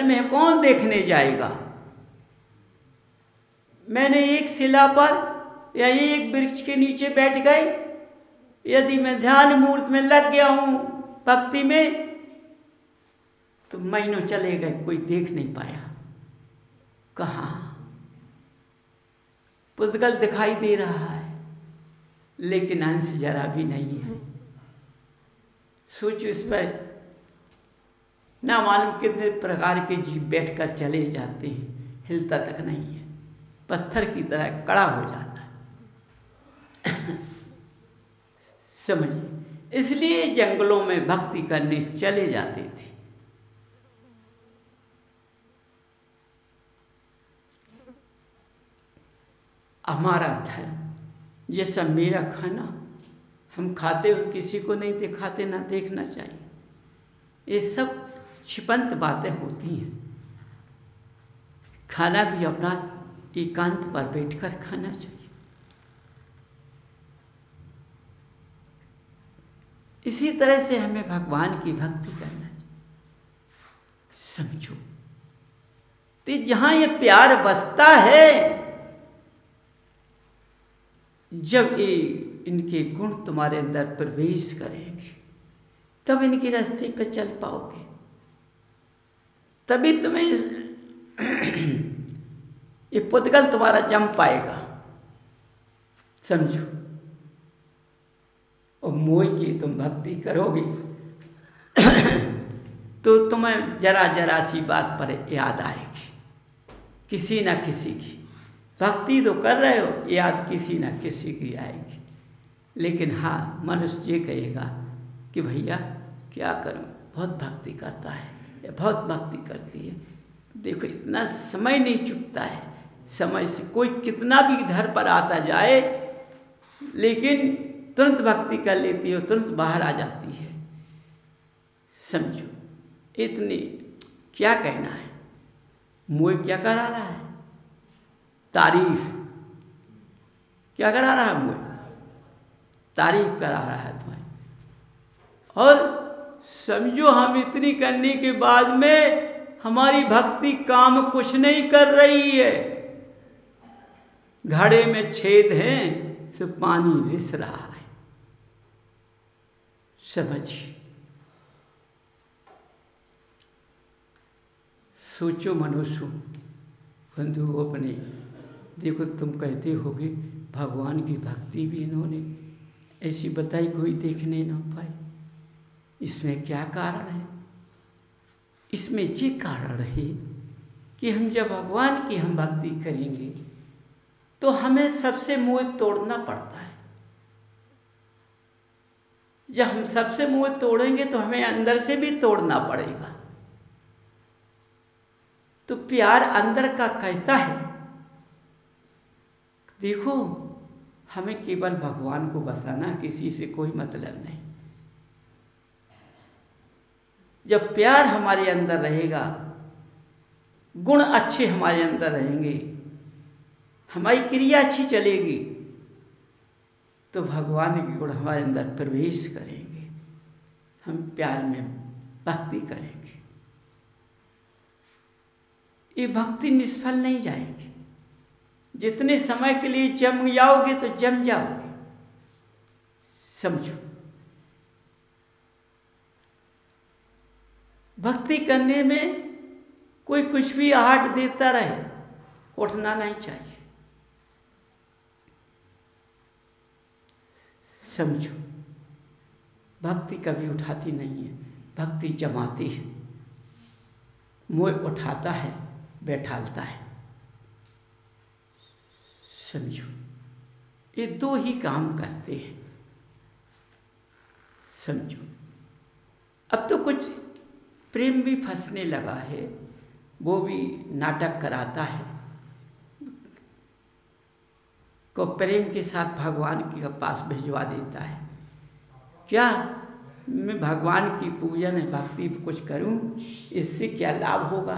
में कौन देखने जाएगा। मैंने एक शिला पर या एक वृक्ष के नीचे बैठ गए, यदि मैं ध्यान मूर्त में लग गया हूं भक्ति में, तो महीनों चले गए, कोई देख नहीं पाया। कहाँ पुद्गल दिखाई दे रहा है, लेकिन अंश जरा भी नहीं है। सोचो, इस पर ना मालूम कितने प्रकार के जीव बैठकर चले जाते हैं, हिलता तक नहीं है, पत्थर की तरह कड़ा हो जाता है। समझिए, इसलिए जंगलों में भक्ति करने चले जाते थे। हमारा धर्म, ये सब मेरा खाना हम खाते हुए किसी को नहीं दिखाते, ना देखना चाहिए। ये सब छिपंत बातें होती हैं। खाना भी अपना एकांत पर बैठकर खाना चाहिए। इसी तरह से हमें भगवान की भक्ति करना चाहिए। समझो, तो जहां ये प्यार बसता है, जब ये इनके गुण तुम्हारे अंदर प्रवेश करेंगे, तब इनके रास्ते पर चल पाओगे, तभी तुम्हें ये पुद्गल तुम्हारा जम पाएगा। समझो, और मोह की तुम भक्ति करोगे तो तुम्हें जरा जरा सी बात पर याद आएगी, किसी ना किसी की। भक्ति तो कर रहे हो, याद किसी ना किसी की आएगी। लेकिन हाँ, मनुष्य ये कहेगा कि भैया क्या करूं, बहुत भक्ति करता है या बहुत भक्ति करती है। देखो, इतना समय नहीं चुकता है, समय से कोई कितना भी घर पर आता जाए, लेकिन तुरंत भक्ति कर लेती है, तुरंत बाहर आ जाती है। समझो, इतनी क्या कहना है। मोह क्या करा रहा है? तारीफ। क्या करा रहा है? मोह तारीफ करा रहा है तुम्हें। और समझो, हम इतनी करने के बाद में हमारी भक्ति काम कुछ नहीं कर रही है। घड़े में छेद हैं, सो पानी रिस रहा है। समझिए, सोचो मनुष्य बंधु अपने। देखो, तुम कहते होगे भगवान की भक्ति भी इन्होंने ऐसी बताई, कोई देखने ना पाए। इसमें क्या कारण है? इसमें ये कारण है कि हम जब भगवान की हम भक्ति करेंगे तो हमें सबसे मोह तोड़ना पड़ता है। जब हम सबसे मोह तोड़ेंगे तो हमें अंदर से भी तोड़ना पड़ेगा। तो प्यार अंदर का कहता है, देखो, हमें केवल भगवान को बसाना, किसी से कोई मतलब नहीं। जब प्यार हमारे अंदर रहेगा, गुण अच्छे हमारे अंदर रहेंगे, हमारी क्रिया अच्छी चलेगी, तो भगवान के गुण हमारे अंदर प्रवेश करेंगे, हम प्यार में भक्ति करेंगे। ये भक्ति निष्फल नहीं जाएगी। जितने समय के लिए जम जाओगे तो जम जाओगे। समझो, भक्ति करने में कोई कुछ भी आहट देता रहे, उठना नहीं चाहिए। समझो, भक्ति कभी उठाती नहीं है, भक्ति जमाती है। मोह उठाता है, बैठालता है। समझो, ये दो ही काम करते हैं। समझो, अब तो कुछ प्रेम भी फंसने लगा है, वो भी नाटक कराता है, को प्रेम के साथ भगवान के पास भिजवा देता है। क्या मैं भगवान की पूजन भक्ति कुछ करूं, इससे क्या लाभ होगा,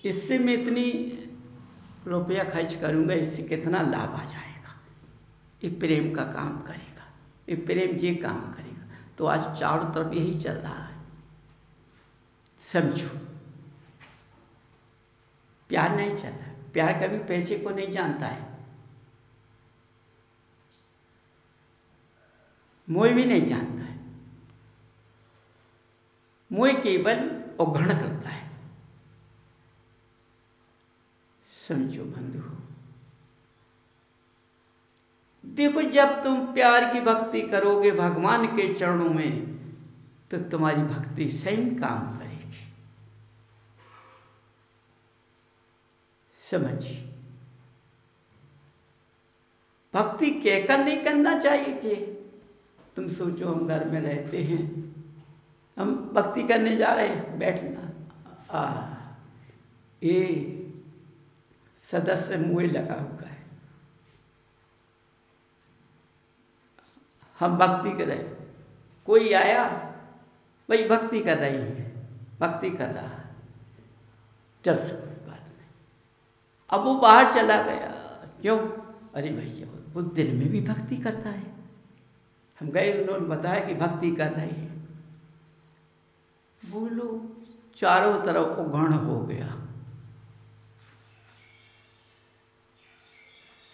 इससे मैं इतनी रुपया खर्च करूंगा, इससे कितना लाभ आ जाएगा। ये प्रेम का काम करेगा, ये प्रेम ये काम करेगा। तो आज चारों तरफ यही चल रहा है। समझो, प्यार नहीं चाहता। प्यार कभी पैसे को नहीं जानता है, मोह भी नहीं जानता है। मोह केवल अवगण करता है। समझो बंधु, देखो जब तुम प्यार की भक्ति करोगे भगवान के चरणों में, तो तुम्हारी भक्ति स्वयं काम करेगी। समझिए, भक्ति कहकर नहीं करना चाहिए कि तुम सोचो हम घर में रहते हैं, हम भक्ति करने जा रहे हैं, बैठना ये सदस्य मुँह लगा हुआ है, हम भक्ति कर रहे हैं। कोई आया, भाई भक्ति कर रही है, भक्ति कर रहा है, चल कोई बात नहीं। अब वो बाहर चला गया, क्यों? अरे भैया वो दिल में भी भक्ति करता है। हम गए, उन्होंने बताया कि भक्ति कर रही है। बोलो चारों तरफ उघड़ हो गया।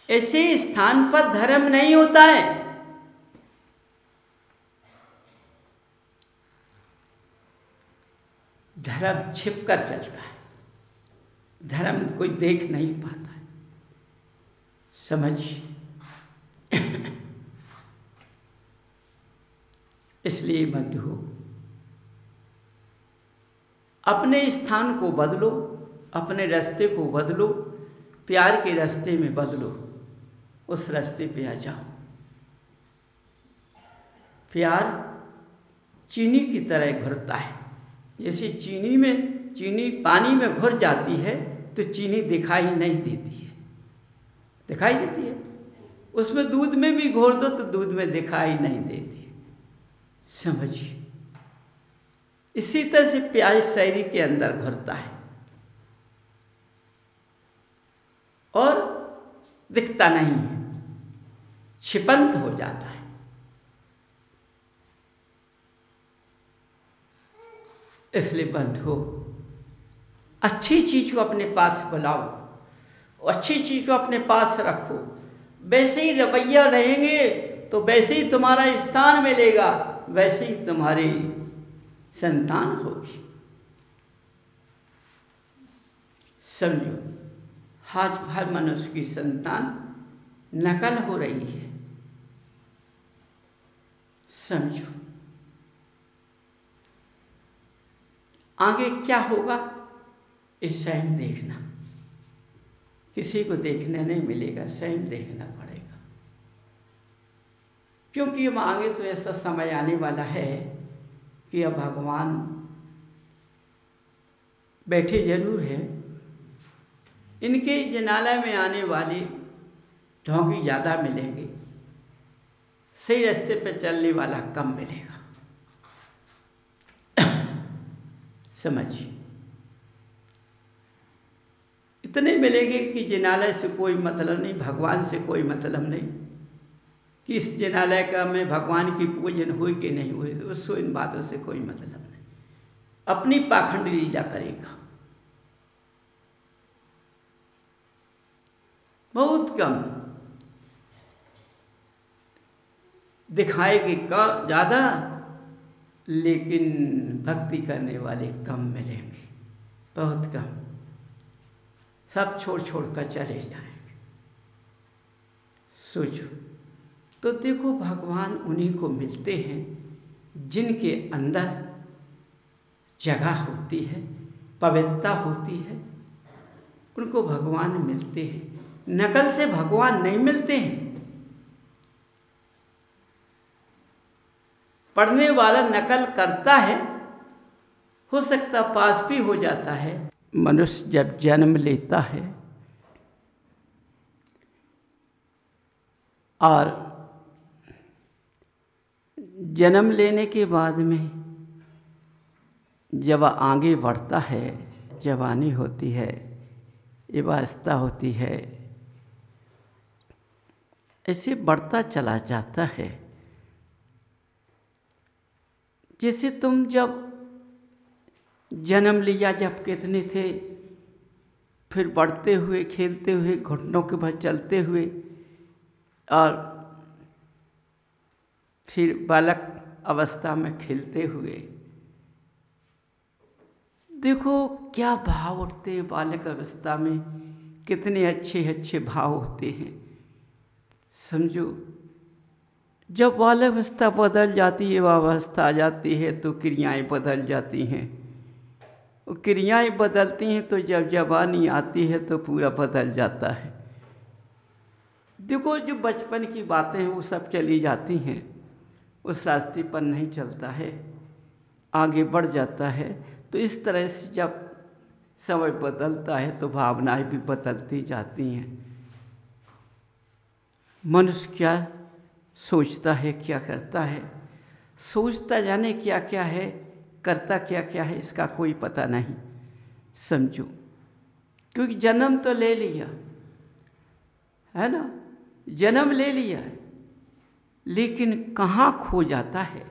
ऐसे स्थान पर धर्म नहीं होता है। धर्म छिपकर चलता है, धर्म कोई देख नहीं पाता है। समझिए, इसलिए बंधु अपने स्थान को बदलो, अपने रास्ते को बदलो, प्यार के रास्ते में बदलो, उस रास्ते पे आ जाओ। प्यार चीनी की तरह घुलता है। जैसे चीनी पानी में घुल जाती है तो चीनी दिखाई नहीं देती है, दिखाई देती है। उसमें दूध में भी घोल दो तो दूध में दिखाई नहीं देती है। समझिए, इसी तरह से प्यार शरीर के अंदर घुलता है और दिखता नहीं है, छिपंत हो जाता है। इसलिए बंधु अच्छी चीज को अपने पास बुलाओ, अच्छी चीज को अपने पास रखो। वैसे ही रवैया रहेंगे तो वैसे ही तुम्हारा स्थान मिलेगा, वैसे ही तुम्हारी संतान होगी। समझो, आज हर मनुष्य की संतान नकल हो रही है। समझो, आगे क्या होगा इस स्वयं देखना, किसी को देखने नहीं मिलेगा, स्वयं देखना पड़ेगा। क्योंकि अब आगे तो ऐसा समय आने वाला है कि अब भगवान बैठे जरूर हैं, इनके जनालय में आने वाले ढोंगी ज़्यादा मिलेंगे, सही रास्ते पे चलने वाला कम मिलेगा। समझिए, इतने मिलेंगे कि जिनालय से कोई मतलब नहीं, भगवान से कोई मतलब नहीं, कि इस जिनालय का में भगवान की पूजन हुई कि नहीं हुई, उसको इन बातों से कोई मतलब नहीं। अपनी पाखंड लीला करेगा, बहुत कम दिखाएगी का ज़्यादा, लेकिन भक्ति करने वाले कम मिलेंगे, बहुत कम। सब छोड़ कर चले जाएंगे। सोचो तो देखो, भगवान उन्हीं को मिलते हैं जिनके अंदर जगह होती है, पवित्रता होती है, उनको भगवान मिलते हैं। नकल से भगवान नहीं मिलते हैं। पढ़ने वाला नकल करता है, हो सकता पास भी हो जाता है। मनुष्य जब जन्म लेता है और जन्म लेने के बाद में जब आगे बढ़ता है, जवानी होती है, युवावस्था होती है, ऐसे बढ़ता चला जाता है। जैसे तुम जब जन्म लिया, जब कितने थे, फिर बढ़ते हुए, खेलते हुए, घुटनों के बल चलते हुए, और फिर बालक अवस्था में खेलते हुए। देखो क्या भाव उठते हैं बालक अवस्था में, कितने अच्छे अच्छे भाव होते हैं। समझो, जब बालक अवस्था बदल जाती है, वह अवस्था आ जाती है, तो क्रियाएं बदल जाती हैं। क्रियाएं बदलती हैं तो जब जवानी आती है तो पूरा बदल जाता है। देखो, जो बचपन की बातें हैं वो सब चली जाती हैं, उस रास्ते पर नहीं चलता है, आगे बढ़ जाता है। तो इस तरह से जब समय बदलता है तो भावनाएं भी बदलती जाती हैं। मनुष्य क्या सोचता है, क्या करता है, सोचता जाने क्या क्या है, करता क्या क्या है, इसका कोई पता नहीं। समझो, क्योंकि जन्म तो ले लिया है ना, जन्म ले लिया है, लेकिन कहाँ खो जाता है,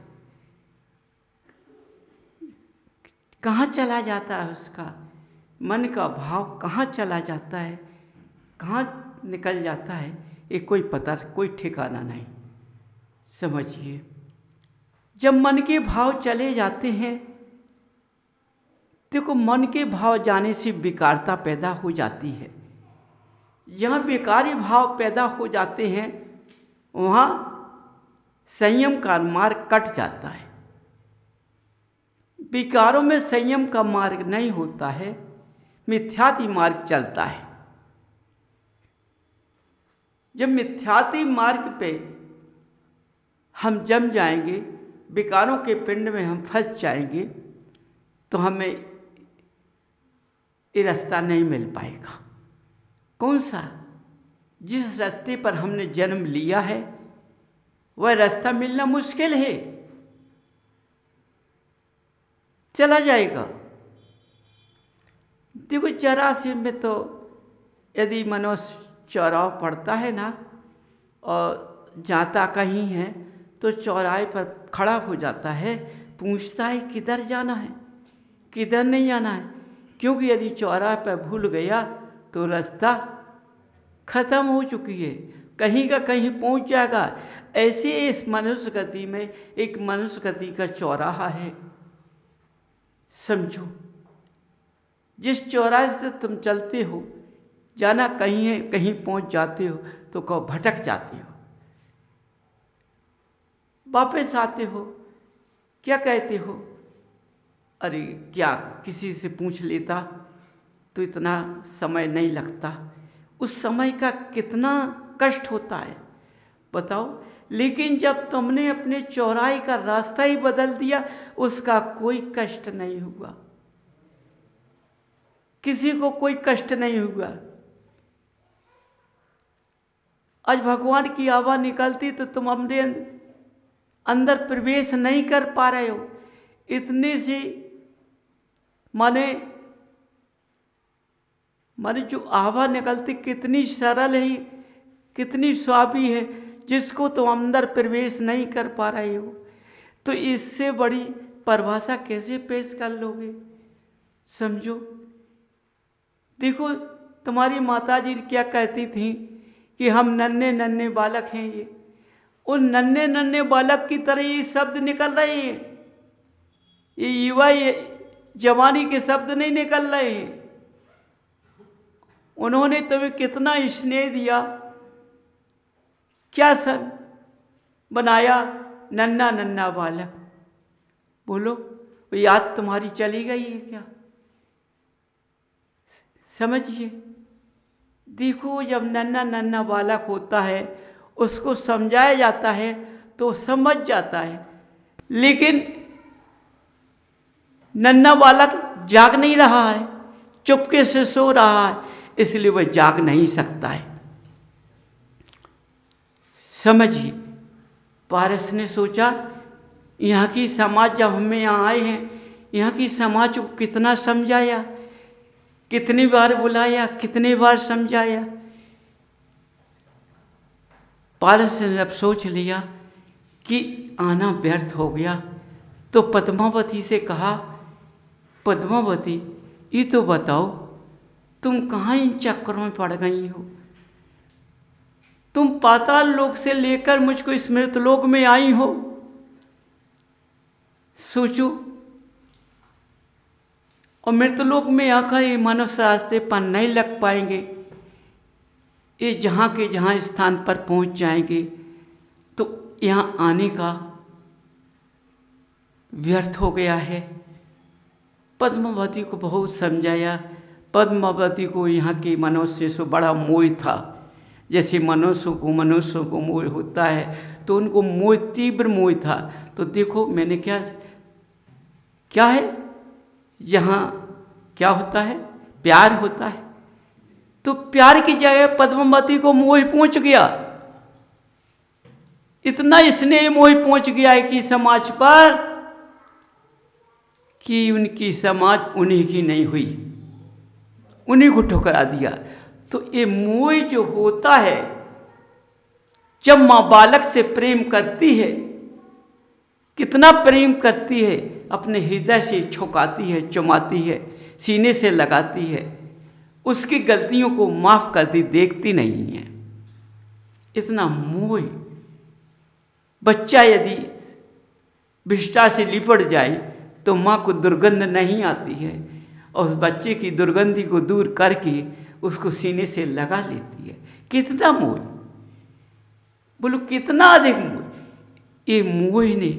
कहाँ चला जाता है, उसका मन का भाव कहाँ चला जाता है, कहाँ निकल जाता है, ये कोई पता, कोई ठिकाना नहीं। समझिए, जब मन के भाव चले जाते हैं, देखो मन के भाव जाने से विकारता पैदा हो जाती है। जहाँ विकारी भाव पैदा हो जाते हैं वहाँ संयम का मार्ग कट जाता है। विकारों में संयम का मार्ग नहीं होता है, मिथ्याति मार्ग चलता है। जब मिथ्याति मार्ग पे हम जम जाएंगे, विकारों के पिंड में हम फंस जाएंगे, तो हमें ये रास्ता नहीं मिल पाएगा। कौन सा? जिस रास्ते पर हमने जन्म लिया है वह रास्ता मिलना मुश्किल है, चला जाएगा। देखो, जरा से में तो यदि मनुष्य चौराहा पड़ता है ना और जाता कहीं है, तो चौराहे पर खड़ा हो जाता है, पूछता है किधर जाना है, किधर नहीं जाना है। क्योंकि यदि चौराहे पर भूल गया तो रास्ता खत्म हो चुकी है, कहीं का कहीं पहुंच जाएगा। ऐसे इस मनुष्य गति में एक मनुष्य गति का चौराहा है। समझो, जिस चौराहे से तुम चलते हो, जाना कहीं है, कहीं पहुंच जाते हो तो कहो भटक जाते हो, वापस आते हो, क्या कहते हो, अरे क्या किसी से पूछ लेता तो इतना समय नहीं लगता। उस समय का कितना कष्ट होता है बताओ। लेकिन जब तुमने अपने चौराहे का रास्ता ही बदल दिया, उसका कोई कष्ट नहीं हुआ, किसी को कोई कष्ट नहीं हुआ। आज भगवान की आवाज निकलती तो तुम अपने अंदर प्रवेश नहीं कर पा रहे हो। इतने से माने जो आवाज निकलती कितनी सरल है, कितनी स्वाभाविक है, जिसको तुम अंदर प्रवेश नहीं कर पा रहे हो, तो इससे बड़ी परिभाषा कैसे पेश कर लोगे। समझो, देखो तुम्हारी माताजी क्या कहती थी कि हम नन्हे नन्हे बालक हैं। ये उन नन्हे नन्हे बालक की तरह ये शब्द निकल रहे हैं, ये युवा जवानी के शब्द नहीं निकल रहे हैं। उन्होंने तुम्हें कितना स्नेह दिया, क्या सब बनाया, नन्हा नन्हा बालक। बोलो, वो याद तुम्हारी चली गई है क्या? समझिए, देखो जब नन्हा नन्हा बालक होता है उसको समझाया जाता है तो समझ जाता है, लेकिन नन्हा बालक जाग नहीं रहा है, चुपके से सो रहा है, इसलिए वह जाग नहीं सकता है। समझिए, पारस ने सोचा यहाँ की समाज, जब हम यहाँ आए हैं, यहाँ की समाज को कितना समझाया, कितनी बार बुलाया, कितनी बार समझाया। पारस ने जब सोच लिया कि आना व्यर्थ हो गया, तो पद्मावती से कहा, पद्मावती ये तो बताओ तुम कहाँ इन चक्करों में पड़ गई हो? तुम पाताल लोक से लेकर मुझको स्मृत लोक में आई हो। सोचो, और मृतलोक में आकर ये मनुष्य रास्ते पर नहीं लग पाएंगे, ये जहाँ के जहाँ स्थान पर पहुँच जाएंगे तो यहाँ आने का व्यर्थ हो गया है। पद्मावती को बहुत समझाया। पद्मावती को यहाँ के मनुष्य से बड़ा मोह था। जैसे मनुष्यों को मोह होता है, तो उनको मोह, तीव्र मोह था। तो देखो मैंने क्या है, यहाँ क्या होता है, प्यार होता है। तो प्यार की जगह पद्मावती को मोह पहुंच गया। इतना स्नेह मोह पहुंच गया है कि समाज पर, कि उनकी समाज उन्हीं की नहीं हुई, उन्हीं को ठुकरा दिया। तो ये मोह जो होता है, जब माँ बालक से प्रेम करती है, कितना प्रेम करती है, अपने हृदय से छुपाती है, चुमाती है, सीने से लगाती है, उसकी गलतियों को माफ करती देखती नहीं है। इतना मोह। बच्चा यदि विष्ठा से लिपट जाए तो माँ को दुर्गंध नहीं आती है, और उस बच्चे की दुर्गंधी को दूर करके उसको सीने से लगा लेती है। कितना मोह, बोलो कितना अधिक मोह। ये मोह ने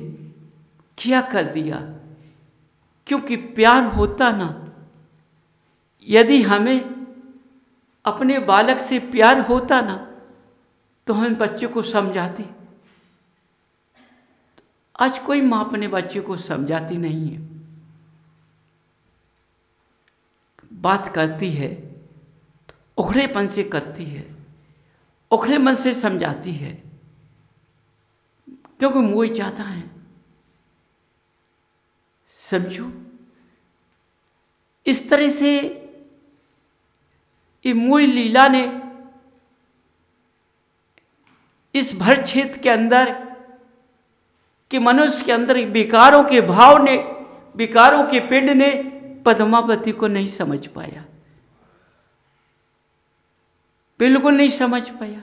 क्या कर दिया? क्योंकि प्यार होता ना, यदि हमें अपने बालक से प्यार होता ना, तो हम बच्चे को समझाते। आज कोई माँ अपने बच्चे को समझाती नहीं है। बात करती है तो उखड़ेपन से करती है, उखड़े मन से समझाती है, क्योंकि मोह चाहता है। समझो, इस तरह से ये मोह लीला ने इस भर क्षेत्र के अंदर कि मनुष्य के अंदर विकारों के भाव ने, विकारों के पिंड ने पद्मावती को नहीं समझ पाया, बिल्कुल नहीं समझ पाया।